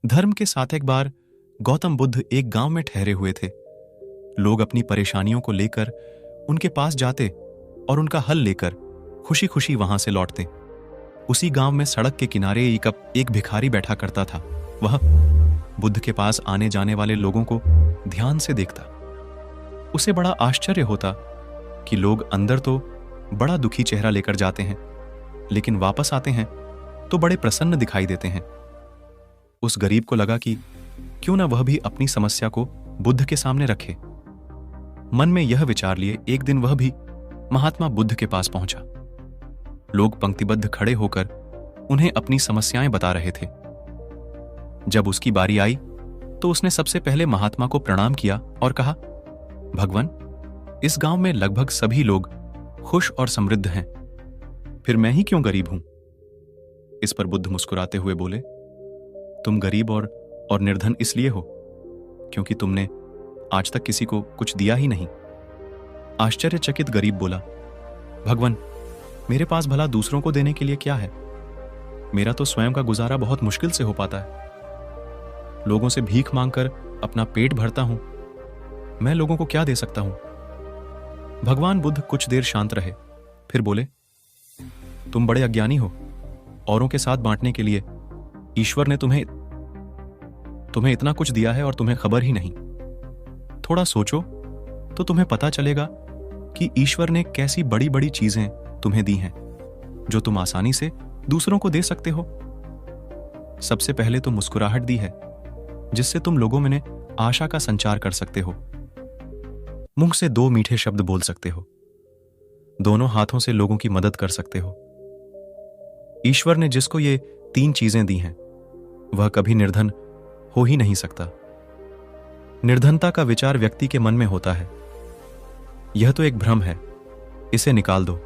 धर्म के साथ एक बार गौतम बुद्ध एक गांव में ठहरे हुए थे। लोग अपनी परेशानियों को लेकर उनके पास जाते और उनका हल लेकर खुशी खुशी वहां से लौटते। उसी गांव में सड़क के किनारे एक भिखारी बैठा करता था। वह बुद्ध के पास आने जाने वाले लोगों को ध्यान से देखता। उसे बड़ा आश्चर्य होता कि लोग अंदर तो बड़ा दुखी चेहरा लेकर जाते हैं, लेकिन वापस आते हैं तो बड़े प्रसन्न दिखाई देते हैं। उस गरीब को लगा कि क्यों ना वह भी अपनी समस्या को बुद्ध के सामने रखे। मन में यह विचार लिए एक दिन वह भी महात्मा बुद्ध के पास पहुंचा। लोग पंक्तिबद्ध खड़े होकर उन्हें अपनी समस्याएं बता रहे थे। जब उसकी बारी आई तो उसने सबसे पहले महात्मा को प्रणाम किया और कहा, भगवान, इस गांव में लगभग सभी लोग खुश और समृद्ध हैं, फिर मैं ही क्यों गरीब हूं? इस पर बुद्ध मुस्कुराते हुए बोले, तुम गरीब और निर्धन इसलिए हो क्योंकि तुमने आज तक किसी को कुछ दिया ही नहीं। आश्चर्यचकित गरीब बोला, भगवान, मेरे पास भला दूसरों को देने के लिए क्या है? मेरा तो स्वयं का गुजारा बहुत मुश्किल से हो पाता है। लोगों से भीख मांगकर अपना पेट भरता हूं। मैं लोगों को क्या दे सकता हूं? भगवान बुद्ध कुछ देर शांत रहे, फिर बोले, तुम बड़े अज्ञानी हो। औरों के साथ बांटने के लिए ईश्वर ने तुम्हें इतना कुछ दिया है और तुम्हें खबर ही नहीं। थोड़ा सोचो तो तुम्हें पता चलेगा कि ईश्वर ने कैसी बड़ी बड़ी चीजें तुम्हें दी हैं जो तुम आसानी से दूसरों को दे सकते हो। सबसे पहले तो मुस्कुराहट दी है जिससे तुम लोगों में आशा का संचार कर सकते हो। मुंह से 2 मीठे शब्द बोल सकते हो। दोनों हाथों से लोगों की मदद कर सकते हो। ईश्वर ने जिसको ये 3 चीजें दी हैं वह कभी निर्धन हो ही नहीं सकता। निर्धनता का विचार व्यक्ति के मन में होता है। यह तो एक भ्रम है, इसे निकाल दो।